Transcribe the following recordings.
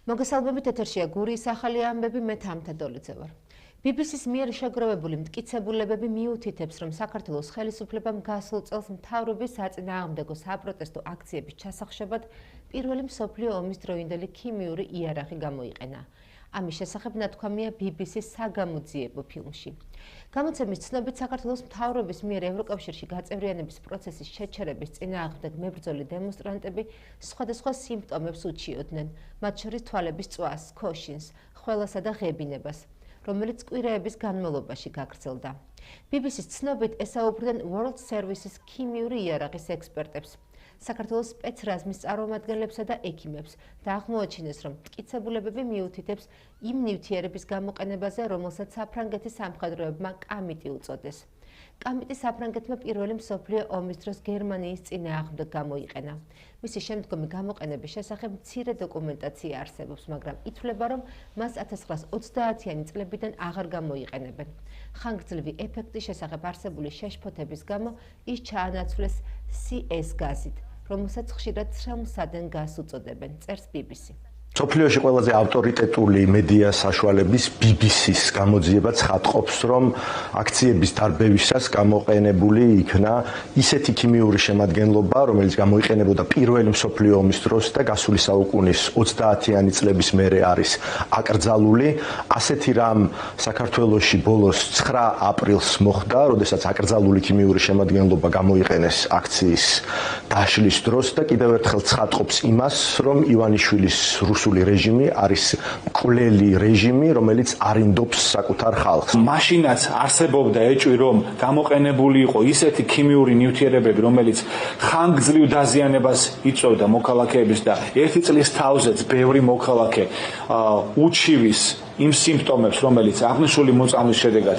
მოგესალმებით, ეთერშია გურიის ახალი ამბები, მე თამთა დოლიძე ვარ. BBC-ს მიერ შეგროვებული მტკიცებულებები მიუთითებს, რომ საქართველოს ხელისუფლებამ გასულ წელს მთავრობის საწინააღმდეგო საპროტესტო აქციების ჩასახშებად პირველი მსოფლიო ომის დროინდელი ქიმიური იარაღი გამოიყენა. ამის შესახებ ნათქვამია BBC-ს საგამოძიებო ფილმში. გამოცემის ცნობით, საქართველოს მთავრობის მიერ ევროკავშირში გაწევრიანების პროცესის შეჩერების წინააღმდეგ მებრძოლი დემონსტრანტები სხვადასხვა სიმპტომებს უჩიოდნენ, მათ შორის თვალების წვას, ქოშინს, ხველასა და ღებინებას, რომელიც კვირაების განმავლობაში გაგრძელდა. BBC-ს ცნობით ესაუბრდნენ World Services ქიმიური იარაღის ექსპერტებს, საქართველოს სპეცრაზმის წარმომადგენლებსა და ექიმებს და აღმოაჩინეს, რომ მტკიცებულებები მიუთითებს იმ ნივთიერების გამოყენებაზე, რომელსაც საფრანგეთის სამხედროებმა კამიტი უწოდეს. კამიტი საფრანგეთმა პირველი მსოფლიო ომის დროს გერმანიის წინააღმდეგ გამოიყენა. მისი შემდგომი გამოყენების შესახებ მცირე დოკუმენტაცია არსებობს, მაგრამ ითვლება, რომ მას 1930-იანი წლებიდან აღარ გამოიყენებენ. ხანგრძლივი ეფექტის შესახებ არსებული შეშფოთების გამო ის ჩაანაცვლეს CS გაზით, რომელსაც ხშირად ცრემლსადენ გაზს უწოდებენ, წერს BBC. სოფლიოში ყველაზე ავტორიტეტული მედია საშუალების BBC-ს გამოძიება ცხადყოფს, რომ აქციების დარბევისას გამოყენებული იქნა ისეთი ქიმიური შემადგენლობა, რომელიც გამოიყენებოდა პირველი მსოფლიო ომის დროს და გასული საუკუნის 30-იანი წლების მერე არის აკრძალული. ასეთი რამ საქართველოში ბოლოს 9 აპრილს მოხდა, როდესაც აკრძალული ქიმიური შემადგენლობა გამოიყენეს აქციის დაშლის დროს და კიდევ ერთხელ ცხადყოფს იმას, რომ ივანიშვილის რუსული რეჟიმი არის მკვლელი რეჟიმი, რომელიც არინდობს საკუთარ ხალხს. მაშინაც არსებობდა ეჭვი, რომ გამოყენებული იყო ისეთი ქიმიური ნივთიერებები, რომელიც ხანგრძლივ დაზიანებას იწვევდა მოქალაქეების და ერთი წლის თავზეც ბევრი მოქალაქე უჩივის იმ სიმპტომებს, რომელიც აღნიშნული მოწამვლის შედეგად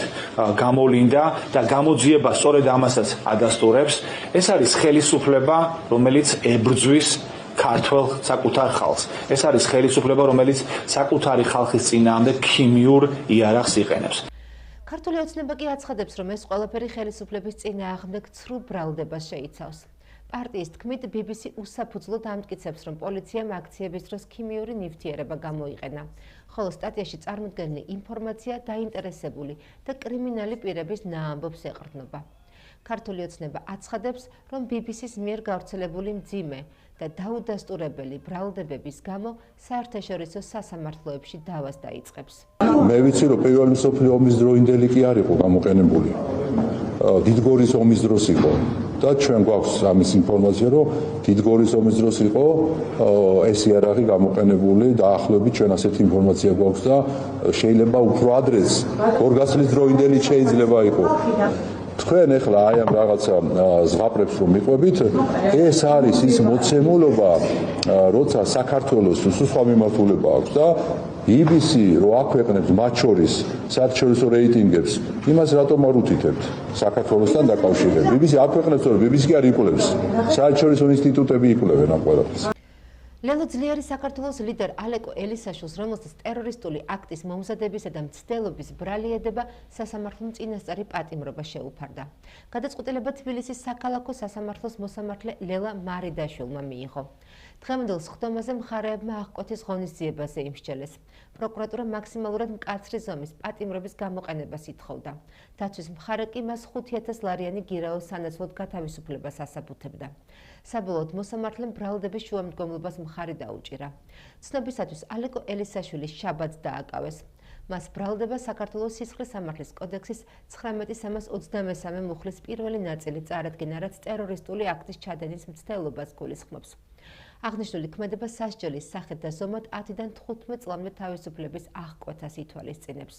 გამოვლინდა და გამოძიება სწორედ ამასაც ადასტურებს. ეს არის ხელისუფლება, რომელიც ებრძვის ქართველ საკუთარ ხალხს. ეს არის ხელისუფლება, რომელიც საკუთარი ხალხის წინააღმდეგ ქიმიურ იარაღს იყენებს. ქართული ოცნება კი აცხადებს, რომ ეს ყველაფერი ხელისუფლების წინააღმდეგ ცრუ ბრალდებას შეიცავს. პარტიის თქმით, BBC უსაფუძვლოდ ამტკიცებს, რომ პოლიციამ აქციების დროს ქიმიური ნივთიერება გამოიყენა, ხოლო სტატიაში წარმოდგენილი ინფორმაცია დაინტერესებული და კრიმინალი პირების ნაამბობს ეყრდნობა. ქართული ოცნება აცხადებს, რომ BBC-ს მიერ გავრცელებული მძიმე და დაუდასტურებელი ბრალდებების გამო საერთაშორისო სასამართლოებში დავას დაიწყებს. მე ვიცი, რომ პირველი მსოფლიო ომის დროინდელი კი არ იყო გამოყენებული. დიდგორის ომის დროს იყო და ჩვენ გვაქვს ამის ინფორმაცია, რომ დიდგორის ომის დროს იყო ეს იარაღი გამოყენებული, დაახლოებით ჩვენ ასეთი ინფორმაცია გვაქვს და შეიძლება უფრო ადრეც გორგასლის დროინდელი შეიძლება იყო. თქვენ ახლა აი ამ რაღაცა ზღაპრებს რომ მიყვებით, ეს არის ის მოცემულობა, როცა საქართველოს სხვა მიმართულება აქვს და BBC რო აქვეყნებს მათ შორის საერთაშორისო რეიტინგებს, იმას რატომ არ უთითებთ საქართველოსთან დაკავშირებით? BBC აქვეყნებს, რომ BBC კი არ იკვლევს, საერთაშორისო ინსტიტუტები იკვლევენ ამ ყველაფერს. ლელო ძლიერი საქართველოს ლიდერ ალეკო ელისაშვილს, რომელსაც ტერორისტული აქტის მომზადებისა და მცდელობის ბრალი ედება, სასამართლომ წინასწარი პატიმრობა შეუფარდა. გადაწყვეტილება თბილისის საქალაქო სასამართლოს მოსამართლე ლელა მარიდაშვილმა მიიღო. დღევანდელ სხდომაზე მხარეებმა აღკვეთის ღონისძიებაზე იმსჯელეს. პროკურატურა მაქსიმალურად მკაცრი ზომის პატიმრობის გამოყენებას ითხოვდა. დაცვის მხარე კი მას 5,000 ლარიანი გირაოს სანაცვლოდ გათავისუფლებას ასაბუთებდა. საბოლოოდ მოსამართლემ ბრალდების შუამდგომლობას მხარი დაუჭირა. ცნობისათვის ალეკო ელისაშვილი შაბათს დააკავეს. მას ბრალდება საქართველოს სისხლის სამართლის კოდექსის 19.323 მუხლის პირველი ნაწილი წარადგინა, რაც ტერორისტული აქტის ჩადენის მცდელობას გულისხმობს. აღნიშნული ქმედება სასჯელის სახით და ზომად 10-დან 15 წლამდე თავისუფლების აღკვეთას ითვალისწინებს.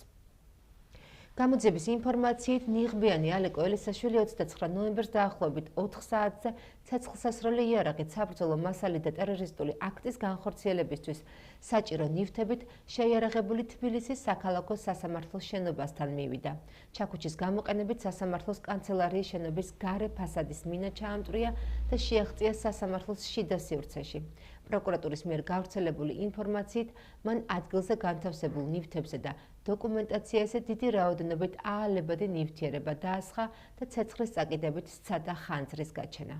გამოძიების ინფორმაციით ნიღბიანი ალეკო ელისაშვილი 29 ნოემბერს დაახლოებით 4 საათზე ცეცხლსასროლი იარაღით საბრძოლო მასალის და ტერორისტული აქტის განხორციელებისთვის საჭირო ნივთებით შეიარაღებული თბილისის საქალაქო სასამართლოს შენობასთან მივიდა. ჩაქუჩის გამოყენებით სასამართლოს კანცელარიის შენობის გარე ფასადის მინა ჩაამტვრია და შეაღწია სასამართლოს შიდა სივრცეში. პროკურატურის მიერ გავრცელებული ინფორმაციით, მან ადგილზე განთავსებულ ნივთებზე და დოკუმენტაციაზე დიდი რაოდენობით აალებადი ნივთიერება დაასხა და ცეცხლის წაკიდებით სცადა ხანძრის გაჩენა.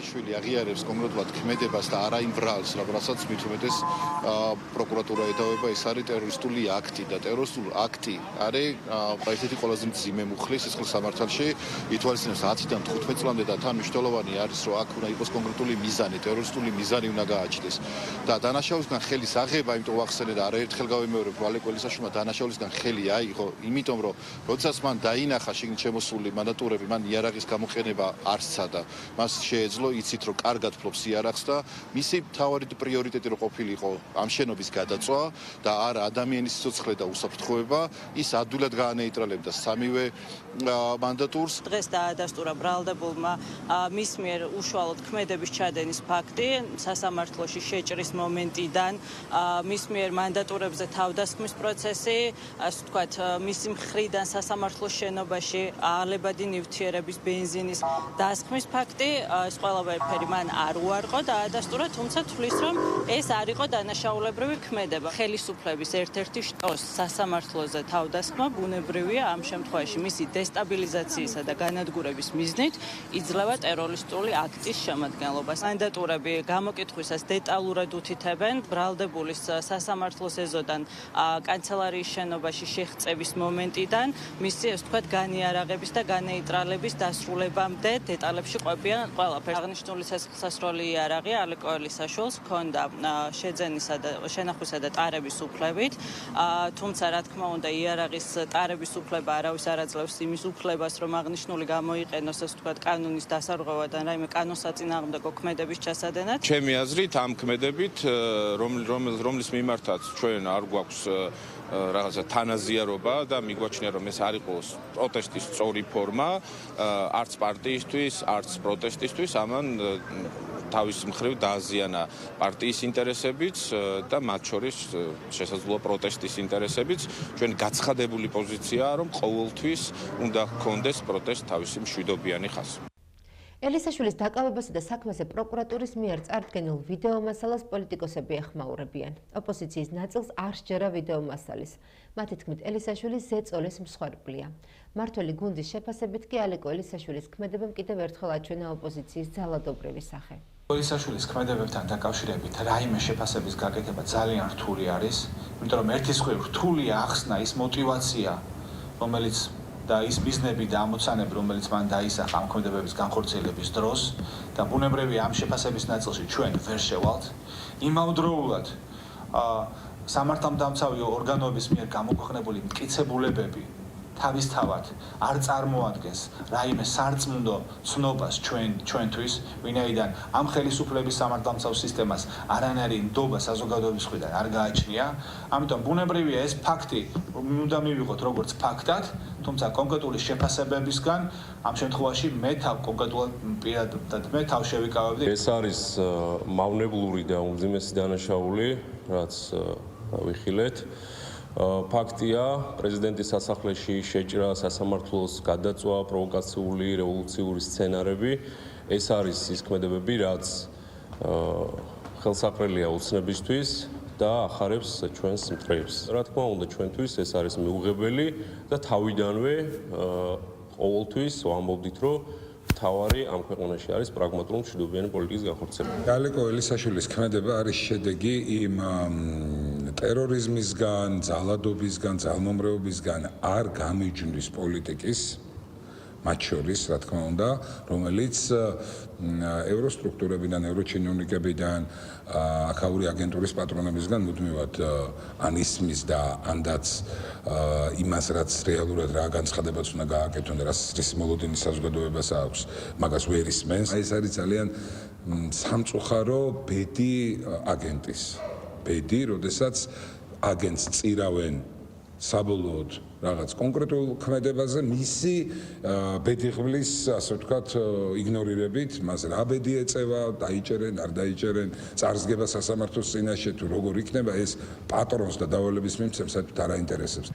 შვილი აღიარებს კონკრეტულად ქმედებას და არა იმ ბრალს, რასაც მით უმეტეს პროკურატურა ედავება, ეს არის ტერორისტული აქტი და ტერორისტული აქტი არის ერთ-ერთი ყველაზე მძიმე მუხლი სისხლის სამართალში. ითვალისწინებს 10-დან 15 წლამდე და თან მნიშვნელოვანი არის, რომ აქ უნდა იყოს კონკრეტული მიზანი, ტერორისტული მიზანი უნდა გააჩნდეს. და დანაშაულისგან ხელის აღება, იმიტომ ვახსენე და არაერთხელ გავიმეორებ, რომ ალეკო ელისაშვილმა დანაშაულისგან ხელი აიღო, იმიტომ რომ როდესაც მან დაინახა შიგნით შემოსული მანდატურები, მან იარაღის გამოყენება არ სცადა. მას შეეძლო იცით რომ კარგად ფლობს იარაღს და მისი მთავარი პრიორიტეტი რო ყოფილიყო ამ შენობის გადაწვა და არა ადამიანის სიცოცხლე და უსაფრთხოება, ის ადვილად გაანეიტრალებდა სამივე მანდატურს. დღეს დაადასტურა ბრალდებულმა მის მიერ უშუალოდ ქმედების ჩადენის ფაქტი სასამართლოში შეჭრის მომენტიდან მის მიერ მანდატურებზე თავდასხმის პროცესი, ასე ვთქვათ, მისი მხრიდან სასამართლოს შენობაში აალებადი ნივთიერების ბენზინის დასხმის ფაქტი, ეს ყველაფერი მან არ უარყო და დაადასტურა, თუმცა თვლის, რომ ეს არ იყო დანაშაულებრივი ქმედება. ხელისუფლების ერთ-ერთი შტოს სასამართლოზე თავდასხმა ბუნებრივია ამ შემთხვევაში მისი დესტაბილიზაციისა და განადგურების მიზნით იძლევა ტერორისტული აქტის შემადგენლობას. მანდატურები გამოკითხვისას დეტალურად უთითებენ ბრალდებულის სასამართლოს ეზოდან კანცელარიის შენობაში შეღწევის მომენტიდან მისი, ასე ვთქვათ, განიარაღების და განეიტრალების დასრულებამდე დეტალებში ყვებიან ყველაფერს. აღნიშნული სასროლი იარაღი ალეკო ელისაშვილს ჰქონდა შეძენისა და შენახვისა და ტარების უფლებით, თუმცა რა თქმა უნდა იარაღის ტარების უფლება არავის არ აძლევს იმის უფლებას, რომ აღნიშნული გამოიყენოს, ასე ვთქვათ, კანონის დასარღვევადან რაიმე კანონსაწინააღმდეგო ქმედების ჩასადენად. ჩემი აზრით ამ ქმედებით, რომლის მიმართაც ჩვენ არ გვაქვს რაღაცა თანაზიარობა და მიგვაჩნია რომ ეს არ იყოს პროტესტის სწორი ფორმა, არც პარტიისთვის, არც პროტესტისთვის, ამან თავის მხრივ დააზიანა პარტიის ინტერესებიც და მათ შორის შესაძლოა პროტესტის ინტერესებიც. ჩვენ გაცხადებული პოზიციაა, რომ ყოველთვის უნდა ჰქონდეს პროტესტ თავისი მშვიდობიანი ხაზი. ელისაშვილის დაკავებასა და საქმესე პროკურატურის მიერ წარდგენილ ვიდეო მასალას პოლიტიკოსები ეხმაურებიან. ოპოზიციის ნაწილს არ სჯერა ვიდეო მასალის. მათი თქმით, ელისაშვილი ზეწოლის მსხვერპლია. მმართველი გუნდის შეფასებით კი ალეკო ელისაშვილის ქმედებამ კიდევ ერთხელ აჩვენა ოპოზიციის ძალადობრივი სახე. ელისაშვილის ქმედებებთან დაკავშირებით რაიმე შეფასების გაკეთება ძალიან რთული არის, იმიტომ რომ ერთის მხრივ რთულია ახსნა ის мотиваცია, რომელიც და ის მიზნები და ამოცანები, რომელიც მან დაისახა ამ ქმედებების განხორციელების დროს და ბუნებრივია ამ შეფასების ნაწილში ჩვენ ვერ შევალთ. იმავდროულად სამართალდამცავი ორგანოების მიერ გამოქვეყნებული მტკიცებულებები თავისთავად არ წარმოადგენს რაიმე სარწმუნო ცნობას ჩვენთვის, ვინაიდან ამ ხელისუფლების სამართალდამცავ სისტემას არანაირი ნდობა საზოგადოების მხრიდან არ გააჩნია. ამიტომ ბუნებრივია ეს ფაქტი უნდა მივიღოთ როგორც ფაქტად, თუმცა კონკრეტული შეფასებებისგან ამ შემთხვევაში მე თავ შევიკავებდი. ეს არის მავნებლური და უმძიმესი დანაშაული, რაც ვიხილეთ. ფაქტია, პრეზიდენტის სასახლეში შეჭრა, სასამართლოს გადაწვა, პროვოკაციული, რევოლუციური სცენარები. ეს არის ის ქმედებები, რაც ხელსაყრელია ოცნებისთვის და ახარებს ჩვენს მტრებს. რა თქმა უნდა, ჩვენთვის ეს არის მიუღებელი და თავიდანვე ყოველთვის ვამბობდით, რომ თავარი ამ ქვეყანაში არის პრაგმატული მშვიდობიანი პოლიტიკის განხორციელება. ალეკო ელისაშვილის ქმედება არის შედეგი იმ ტერორიზმისგან, ძალადობისგან, ძალმომრეობისგან არ გამიჯვნის პოლიტიკის, მათ შორის, რა თქმა უნდა, რომელიც ევროსტრუქტურებიდან, ევროჩინოვნიკებიდან, აქაური აგენტურის პატრონებისგან მუდმივად ან ისმის და ანდაც იმას, რაც რეალურად რა განცხადებაც უნდა გააკეთონ, რის მოლოდინის საზოგადოებას აქვს, მაგას ვერ ისმენს. ეს არის ძალიან სამწუხარო ბედი აგენტის. ბედი, როდესაც აგენტს წირავენ საბოლოოდ რაღაც კონკრეტულ ქმედებაზე მისი ბედიღმლის, ასე ვთქვათ, იგნორირებით, მას რა ბედი ეწევა, დაიჭერენ, არ დაიჭერენ, წარსგება სასამართლოს წინაშე თუ როგორ იქნება ეს პატრონს და დავალების მიმცემს საერთოდ არ აინტერესებს.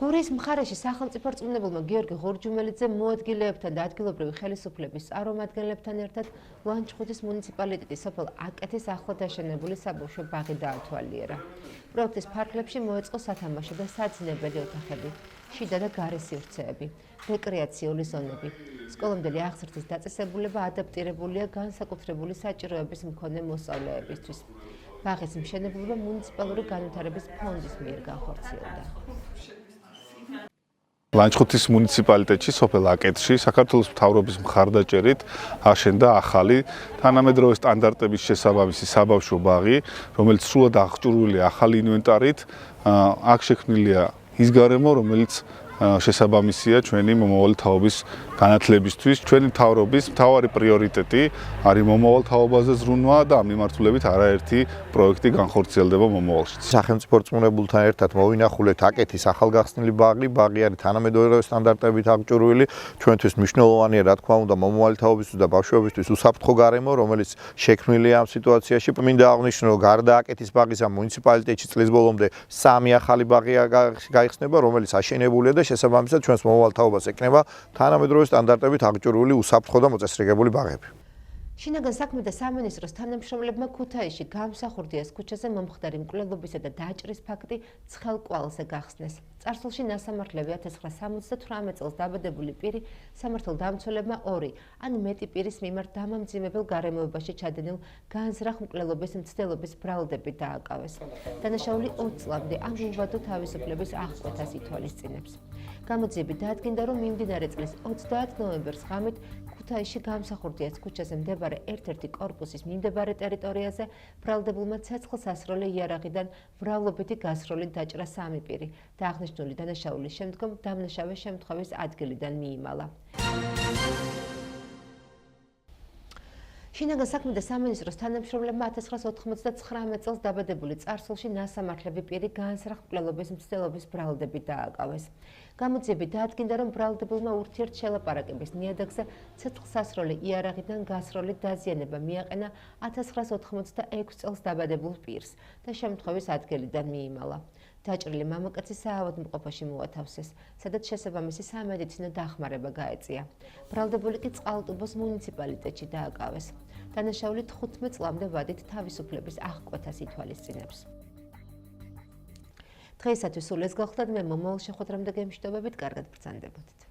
გურიის მხარეში სახელმწიფო რწმუნებელმა გიორგი ღორჯუმელიძე მოადგილეებთან და ადგილობრივი ხელისუფლების წარმომადგენლებთან ერთად ლანჩხუთის მუნიციპალიტეტის სოფელ აკეთის ახლად აშენებული საბავშვო ბაღი დაათვალიერა. პროექტის ფარგლებში მოეწყო სათამაშო და საძინებელი ოთახები. შიდა და გარე სივრცეები, რეკრეაციული ზონები. სკოლამდელი აღზრდის დაწესებულება ადაპტირებულია განსაკუთრებული საჭიროების მქონე მოსწავლეებისთვის. ბაღის მშენებლობა მუნიციპალური განვითარების ფონდის მიერ განხორციელდა. ლანჩხუთის მუნიციპალიტეტში სოფელ აკეთში საქართველოს მთავრობის მხარდაჭერით აშენდა ახალი თანამედროვე სტანდარტების შესაბამისი საბავშვო ბაღი, რომელიც სრულად აღჭურვილია ახალი ინვენტარით. აქ შექმნილია ის გარემო, რომელიც შესაბამისია ჩვენი მომავალ თაობის განათლებისთვის. ჩვენი მთავრობის მთავარი პრიორიტეტი არის მომავალ თაობაზე ზრუნვა და ამ მიმართულებით არაერთი პროექტი განხორციელდება მომავალში. სახელმწიფო რწმუნებულთან ერთად მოვინახულეთ აკეთის ახალგახსნილი ბაღი. ბაღი არის თანამედროვე სტანდარტებით აღჭურვილი. ჩვენთვის მნიშვნელოვანია, რა თქმა უნდა, მომავალი თაობისთვის და ბავშვებისთვის უსაფრთხო გარემო, რომელიც შექმნილია ამ სიტუაციაში. მინდა აღნიშნო, რომ გარდა აკეთის ბაღისა მუნიციპალიტეტში წლის ბოლომდე 3 ახალი ბაღი გაიხსნება, რომელიც აშენებულია და შესაბამისად ჩვენს მომავალ თაობას ეკნება თანამედროვე სტანდარტებით აღჭურვილი უსაფრთხო და მოწესრიგებული ბაღები. შინაგან საქმეთა სამინისტროს თანამშრომლებმა ქუთაისში გამსახურდიას ქუჩაზე მომხდარი მკვლელობისა და დაჭრის ფაქტი ცხელ კვალზე გახსნეს. წარსულში ნასამართლები 1978 წელს დაბადებული პირი სამართალდამცველებმა 2 ან მეტი პირის მიმართ დამამძიმებელ გარემოებაში ჩადენილ განზრახ მკვლელობის მცდელობის ბრალდებით დააკავეს. დანაშაული 20 წლამდე ამ უვადო თავისუფლების აღკვეთას ითვალისწინებს. გამოძიებით დაადგინდა, რომ მიმდინარე წლის 30 ნოემბერს ღამით ქუთაისში გამსახურდიას ქუჩაზე მდებარე ერთ-ერთი კორპუსის მიმდებარე ტერიტორიაზე ბრალდებულმა ცეცხლსასროლე იარაღიდან მრავლობითი გასროლით დაჭრა 3 პირი და აღნიშნული დანაშაულის შემდგომ დამნაშავე შემთხვევის ადგილიდან მიიმალა. შინაგან საქმეთა სამინისტროს თანამშრომლებმა 1999 წელს დაბადებული წარსულში ნასამართლები პირი განზრახ მკვლელობის მცდელობის ბრალდებით დააკავეს. გამოძიებით დაადგინდა, რომ ბრალდებულმა ურთიერთშელაპარაკების ნიადაგზე ცეცხლსასროლე იარაღიდან გასროლით დაზიანება მიაყენა 1986 წელს დაბადებულ პირს და შემთხვევის ადგილიდან მიიმალა. დაჭრილი მამაკაცი საავადმყოფოში მოათავსეს, სადაც შესაბამისი სამედიცინო დახმარება გაეწია. ბრალდებული კი წყალტუბოს მუნიციპალიტეტში დააკავეს. დანაშაული 15 წლამდე ვადით თავისუფლების აღკვეთას ითვალისწინებს. დღეისათვის სულ ეს გახლდათ, მე მომავალ შეხვედრამდე გემშვიდობებით, კარგად ბრძანდებოდეთ.